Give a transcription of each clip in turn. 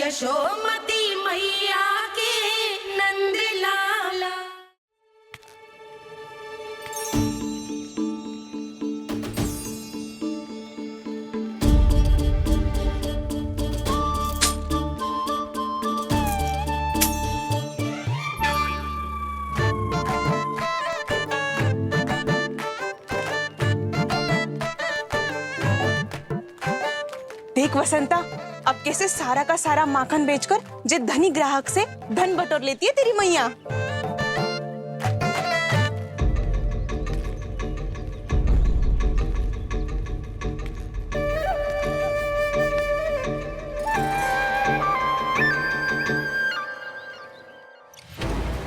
यशोमती मैया के नंद लाला। देख वसंता, अब कैसे सारा का सारा माखन बेचकर जो धनी ग्राहक से धन बटोर लेती है तेरी मैया।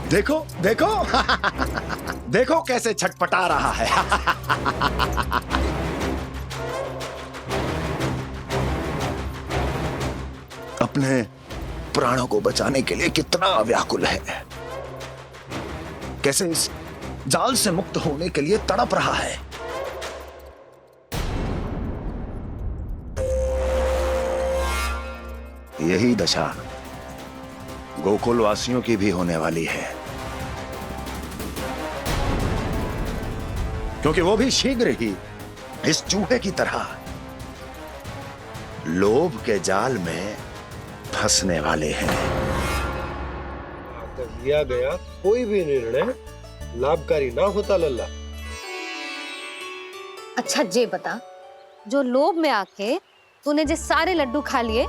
देखो देखो देखो कैसे छटपटा रहा है। अपने प्राणों को बचाने के लिए कितना व्याकुल है, कैसे इस जाल से मुक्त होने के लिए तड़प रहा है। यही दशा गोकुल वासियों की भी होने वाली है, क्योंकि वो भी शीघ्र ही इस चूहे की तरह लोभ के जाल में फंसने वाले हैं। लिया गया कोई भी निर्णय लाभकारी ना होता लल्ला। अच्छा जे बता, जो लोभ में आके तूने जे सारे लड्डू खा लिए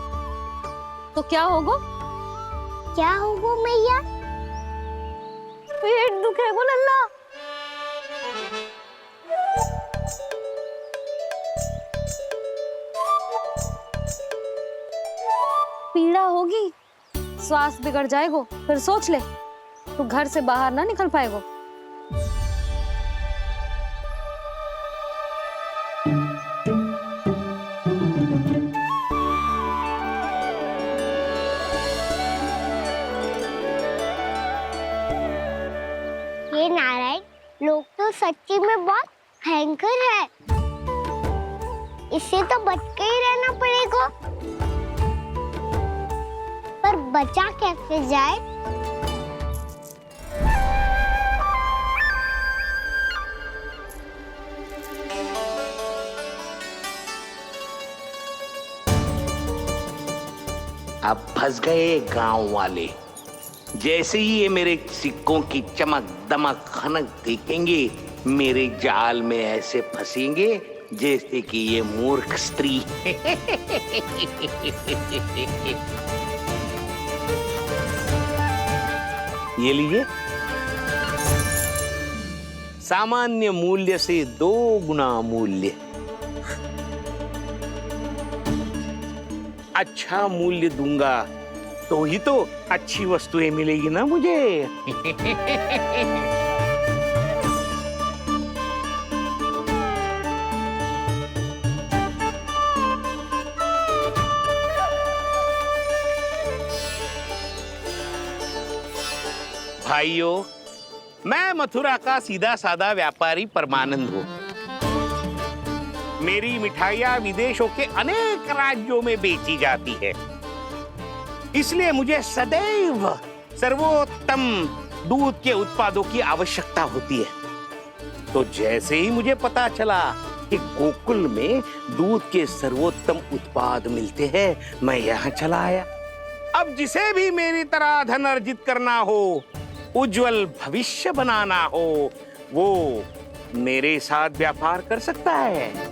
तो क्या होगा? क्या होगा मैया? पेट दुखेगा लल्ला। पीड़ा होगी, स्वास्थ्य बिगड़ जाएगा, फिर सोच ले तू घर से बाहर ना निकल पाएगा। ये नारायण लोग तो सच्ची में बहुत भयंकर है, इससे तो बच के ही रहना पड़ेगा। पर बचा कैसे जाए? अब फंस गए गांव वाले। जैसे ही ये मेरे सिक्कों की चमक दमक खनक देखेंगे, मेरे जाल में ऐसे फंसेंगे जैसे कि ये मूर्ख स्त्री। ये लीजिए, सामान्य मूल्य से 2 गुना मूल्य। अच्छा मूल्य दूंगा तो ही तो अच्छी वस्तुएं मिलेगी ना मुझे। भाइयों, मैं मथुरा का सीधा साधा व्यापारी परमानंद हूँ। मेरी मिठाइयाँ विदेशों के अनेक राज्यों में बेची जाती है, इसलिए मुझे सदैव सर्वोत्तम दूध के उत्पादों की आवश्यकता होती है। तो जैसे ही मुझे पता चला कि गोकुल में दूध के सर्वोत्तम उत्पाद मिलते हैं, मैं यहाँ चला आया। अब जिसे भी मेरी तरह धन अर्जित करना हो, उज्जवल भविष्य बनाना हो, वो मेरे साथ व्यापार कर सकता है।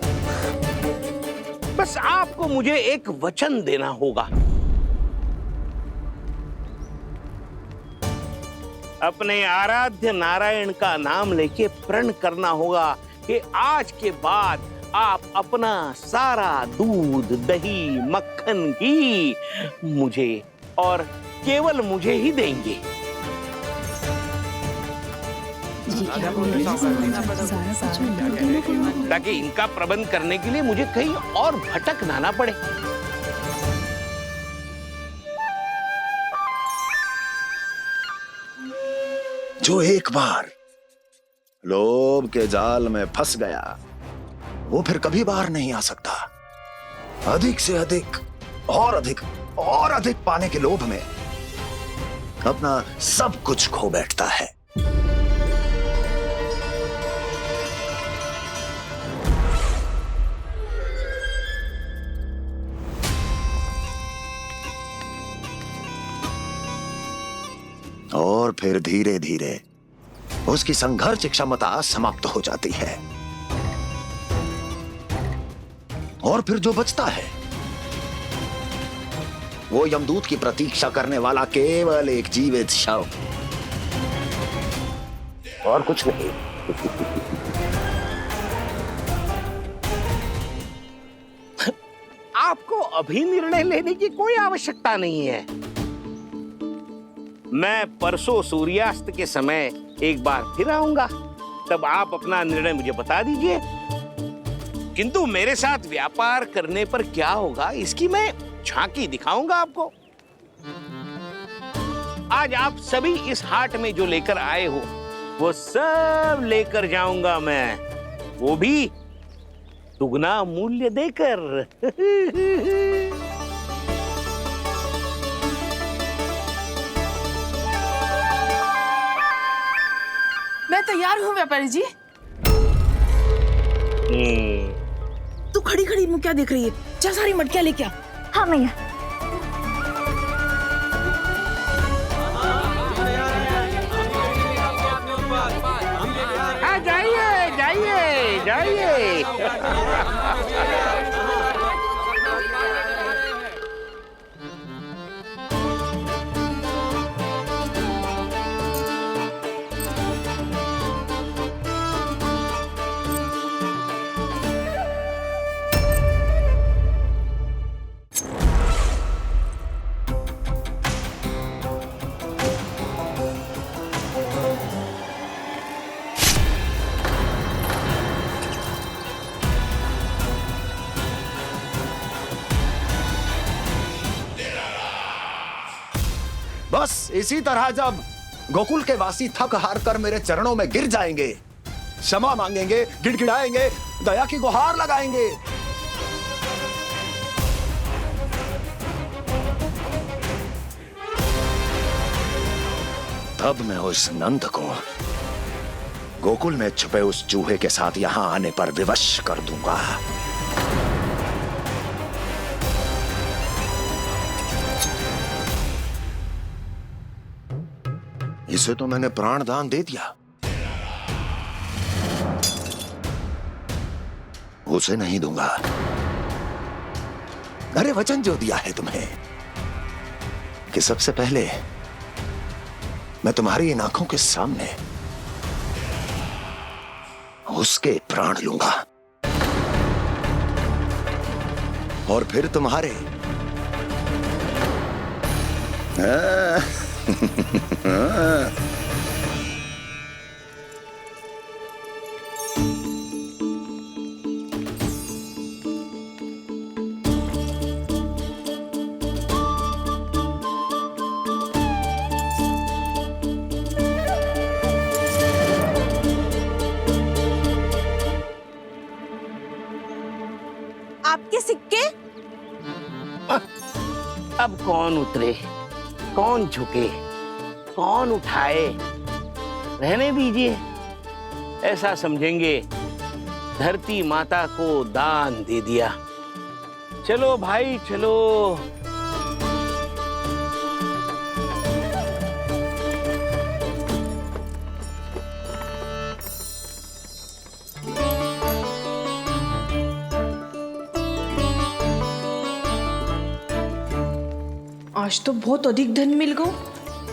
बस आपको मुझे एक वचन देना होगा। अपने आराध्य नारायण का नाम लेके प्रण करना होगा कि आज के बाद आप अपना सारा दूध, दही, मक्खन, घी मुझे और केवल मुझे ही देंगे। ताकि इनका प्रबंध करने के लिए मुझे कहीं और भटकना ना पड़े। जो एक बार लोभ के जाल में फंस गया, वो फिर कभी बाहर नहीं आ सकता। अधिक से अधिक और अधिक और अधिक पाने के लोभ में अपना सब कुछ खो बैठता है। और फिर धीरे धीरे उसकी संघर्ष क्षमता समाप्त हो जाती है और फिर जो बचता है वो यमदूत की प्रतीक्षा करने वाला केवल एक जीवित शव और कुछ नहीं। आपको अभी निर्णय लेने की कोई आवश्यकता नहीं है। मैं परसों सूर्यास्त के समय एक बार फिर आऊंगा, तब आप अपना निर्णय मुझे बता दीजिए। किंतु मेरे साथ व्यापार करने पर क्या होगा इसकी मैं झांकी दिखाऊंगा आपको। आज आप सभी इस हाट में जो लेकर आए हो वो सब लेकर जाऊंगा मैं, वो भी दुगना मूल्य देकर। मैं तैयार हूँ व्यापारी जी। तू खड़ी खड़ी मुँह क्या देख रही है? जा सारी मटकियाँ लेके आ। हाँ मैया। जाइए जाइए जाइए। बस इसी तरह जब गोकुल के वासी थक हार कर मेरे चरणों में गिर जाएंगे, क्षमा मांगेंगे, गिड़गिड़ाएंगे, दया की गुहार लगाएंगे, तब मैं उस नंद को गोकुल में छुपे उस चूहे के साथ यहां आने पर विवश कर दूंगा। इसे तो मैंने प्राण दान दे दिया, उसे नहीं दूंगा। अरे वचन जो दिया है तुम्हें कि सबसे पहले मैं तुम्हारी इन आंखों के सामने उसके प्राण लूंगा और फिर तुम्हारे। आपके सिक्के? अब कौन उतरे, कौन झुके, कौन उठाए, रहने दीजिए। ऐसा समझेंगे धरती माता को दान दे दिया। चलो भाई चलो। आज तो बहुत अधिक धन मिल गो।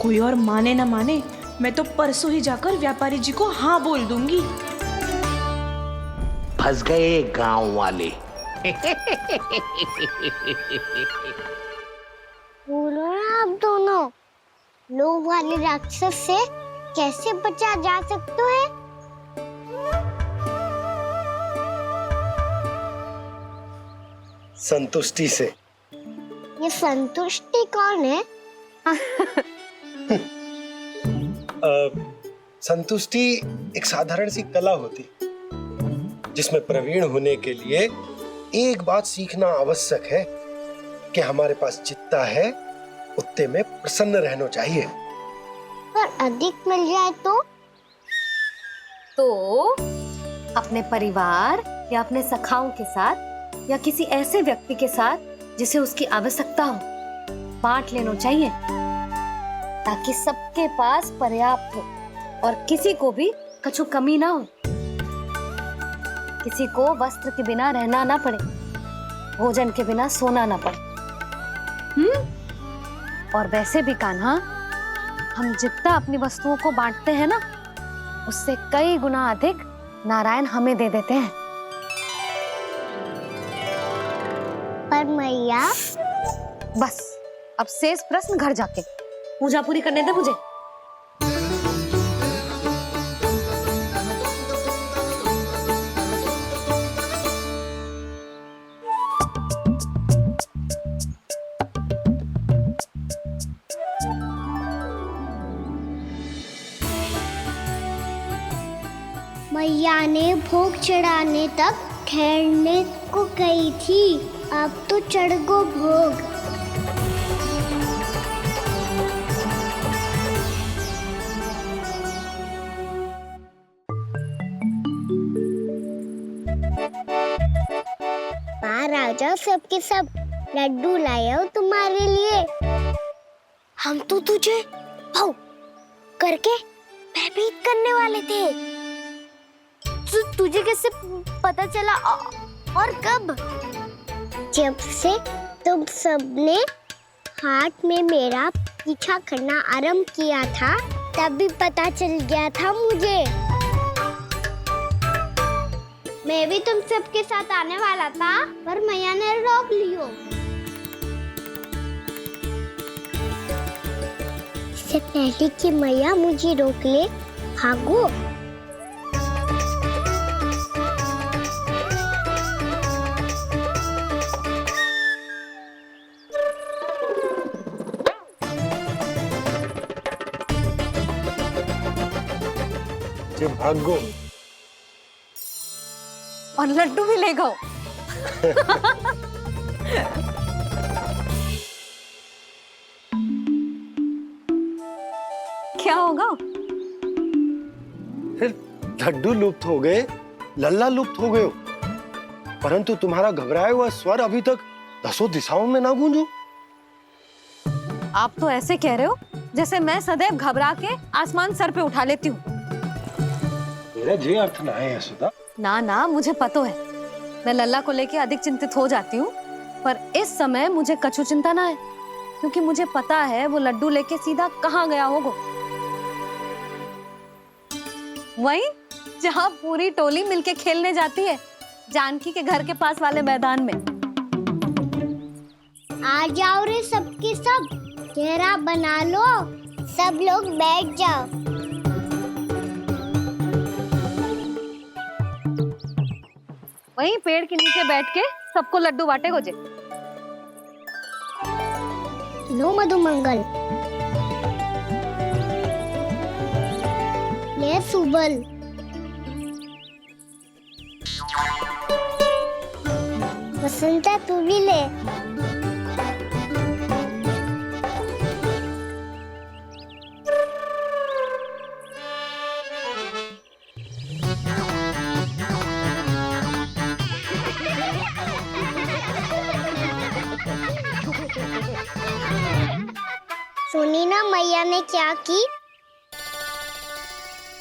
कोई और माने ना माने, मैं तो परसों ही जाकर व्यापारी जी को हाँ बोल दूंगी। फंस गए गांव वाले। बोलो ना आप दोनों, लोभ वाले राक्षस से कैसे बचा जा सकता है? संतुष्टि से। ये संतुष्टि कौन है? संतुष्टि एक साधारण सी कला होती जिसमें प्रवीण होने के लिए एक बात सीखना आवश्यक है कि हमारे पास जितना है उतने में प्रसन्न रहना चाहिए। पर अधिक मिल जाए तो अपने परिवार या अपने सखाओं के साथ या किसी ऐसे व्यक्ति के साथ जिसे उसकी आवश्यकता हो बांट लेना चाहिए, ताकि सबके पास पर्याप्त हो और किसी को भी कछु कमी ना हो, किसी को वस्त्र के बिना रहना ना पड़े, भोजन के बिना सोना ना पड़े। और वैसे भी कान्हा, हम जितना अपनी वस्तुओं को बांटते हैं ना, उससे कई गुना अधिक नारायण हमें दे देते हैं। पर मैया। बस अब शेष प्रश्न घर जाके पूजा पूरी करने दे मुझे। मैया ने भोग चढ़ाने तक ठहरने को कही थी, अब तो चढ़ गो भोग। बाहर आ जाओ सबके सब, लड्डू लाया हूँ तुम्हारे लिए। हम तो तुझे भाव करके भयभीत करने वाले थे। तुझे कैसे पता चला और कब? जब से तुम सबने हाथ में मेरा पीछा करना आरंभ किया था, तभी पता चल गया था मुझे। मैं भी तुम सबके साथ आने वाला था, पर मैया ने रोक लियो। इससे पहले कि मैया मुझे रोक ले, भागो। जो भागो और लड्डू भी ले गो। क्या होगा? फिर लड्डू लुप्त हो गए, लल्ला लुप्त हो गए हो, परंतु तुम्हारा घबराया हुआ स्वर अभी तक 10 दिशाओं में ना गूंजो। आप तो ऐसे कह रहे हो जैसे मैं सदैव घबरा के आसमान सर पे उठा लेती हूँ। मेरा जे अर्थ ना है सुधा। ना ना, मुझे पता है, मैं लल्ला को लेके अधिक चिंतित हो जाती हूँ, पर इस समय मुझे कछु चिंता ना है, क्योंकि मुझे पता है वो लड्डू लेके सीधा कहाँ गया होगा। वहीं जहाँ पूरी टोली मिलके खेलने जाती है, जानकी के घर के पास वाले मैदान में। आ जाओ रे सबके सब, घेरा बना लो, सब लोग बैठ जाओ। वहीं पेड़ के नीचे बैठ के सबको लड्डू बांटे गोजे। लो मधुमंगल, ले सुबल, वसंता तू भी ले। सुनी ना मैया ने क्या की?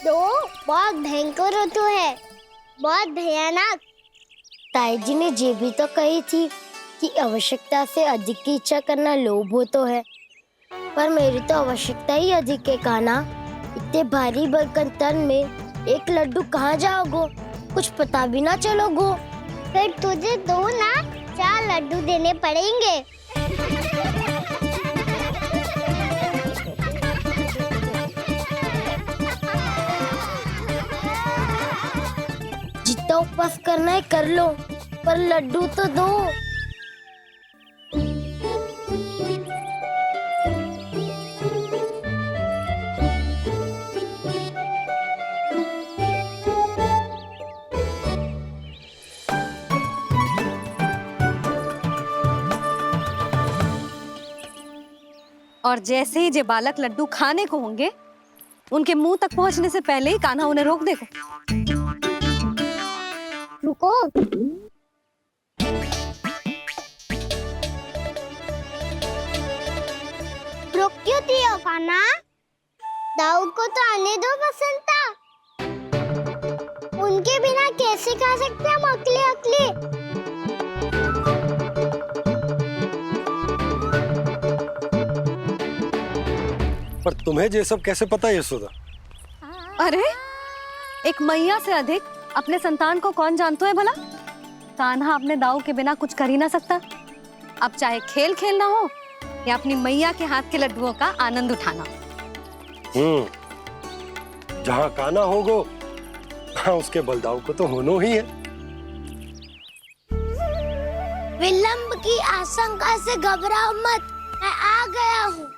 तो बहुत भयंकर ऋतु है, बहुत भयानक। ताई जी ने ये भी तो कही थी कि आवश्यकता से अधिक की इच्छा करना लोभ हो तो है, पर मेरी तो आवश्यकता ही अधिक है कान्हा। इतने भारी भरकम तन में एक लड्डू कहाँ जाओगो, कुछ पता भी ना चलोगो। फिर तुझे 2 ना 4 लड्डू देने पड़ेंगे। जितना उपवास करना है कर लो, पर लड्डू तो दो। और जैसे ही जे बालक लड्डू खाने को होंगे, उनके मुंह तक पहुंचने से पहले ही कान्हा उन्हें रोक देगा। रुको, रुक क्यों दियो कान्हा? दाऊ को तो आने दो बसंता। उनके बिना कैसे खा सकते हम अकेले अकेले? पर तुम्हें ये सब कैसे पता यशोदा? अरे, एक मैया से अधिक अपने संतान को कौन जानता है भला? कान्हा अपने दाऊ के बिना कुछ कर ही ना सकता। अब चाहे खेल खेलना हो या अपनी मैया के हाथ के लड्डुओं का आनंद उठाना। जहाँ कान्हा होगो, हाँ उसके बलदाऊ को तो होनो ही है। विलंब की आशंका से घबराओ मत, मैं आ गया हूँ।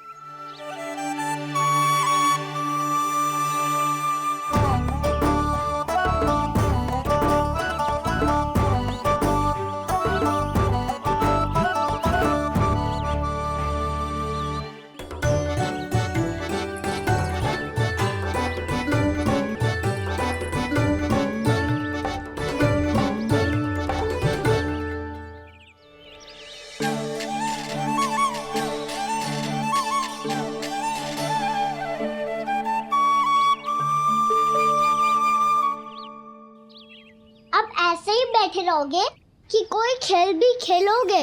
अब ऐसे ही बैठे रहोगे कि कोई खेल भी खेलोगे?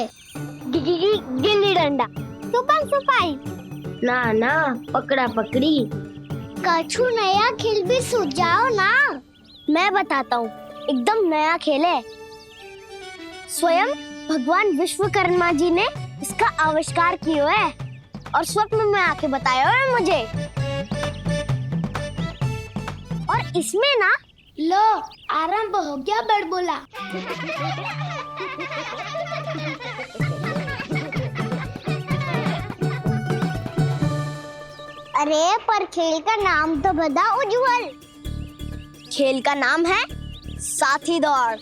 गिल्ली डंडा, छुपन छुपाई, ना ना पकड़ा पकड़ी, कछु नया खेल भी सूझ जाओ ना। मैं बताता हूँ, एकदम नया खेल है। स्वयं भगवान विश्वकर्मा जी ने इसका आविष्कार किया है और स्वप्न में आके बताया है मुझे। और इसमें ना, लो आरंभ हो गया बड़बोला। अरे पर खेल का नाम तो बता उज्जवल। खेल का नाम है साथी दौड़।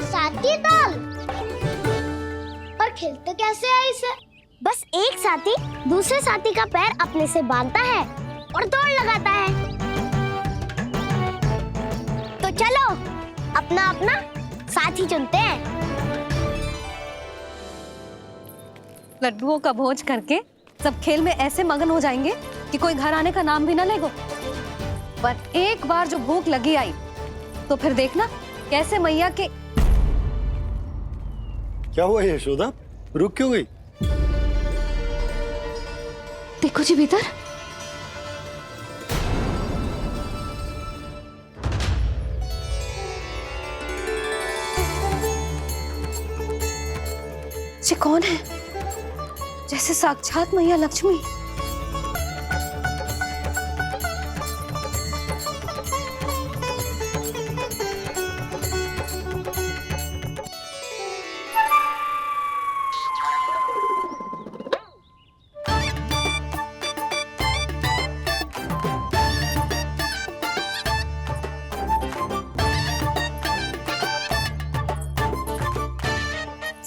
साथी दौड़? पर खेलते कैसे है इसे? बस एक साथी दूसरे साथी का पैर अपने से बांधता है और दौड़ लगाता है। तो चलो अपना अपना साथी चुनते हैं। लड्डुओं का भोज करके सब खेल में ऐसे मगन हो जाएंगे कि कोई घर आने का नाम भी ना लेगो। पर एक बार जो भूख लगी आई तो फिर देखना कैसे मैया के। क्या हुआ यशोदा, रुक क्यों गई? देखो जी भीतर। ये कौन है? जैसे साक्षात मैया लक्ष्मी।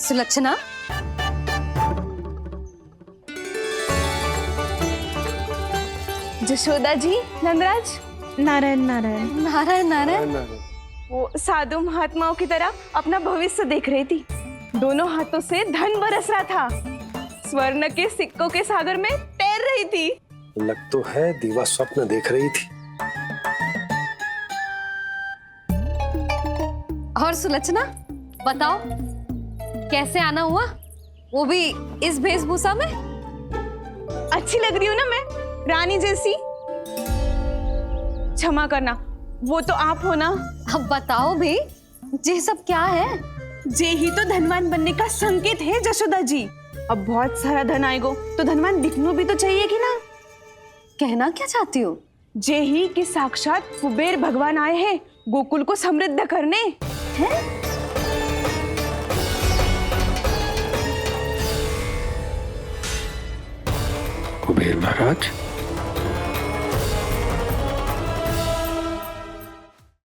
सुलक्षणा, जशोदा जी, नंदराज, नारायण नारायण। नारायण नारायण। वो साधु महात्माओं की तरह अपना भविष्य देख रही थी। दोनों हाथों से धन बरस रहा था। स्वर्ण के सिक्कों के सागर में तैर रही थी। लग तो है दीवा स्वप्न देख रही थी। और सुलक्षणा, बताओ कैसे आना हुआ, वो भी इस वेशभूषा में? अच्छी लग रही हूँ ना मैं, रानी जैसी? क्षमा करना, वो तो आप हो ना। अब बताओ भी, ये सब क्या है? जे ही तो धनवान बनने का संकेत है जशोदा जी। अब बहुत सारा धन आएगो तो धनवान दिखना भी तो चाहिए कि ना। कहना क्या चाहती हो? जे ही कि साक्षात कुबेर भगवान आए हैं गोकुल को समृद्ध करने। हैं? कुबेर महाराज,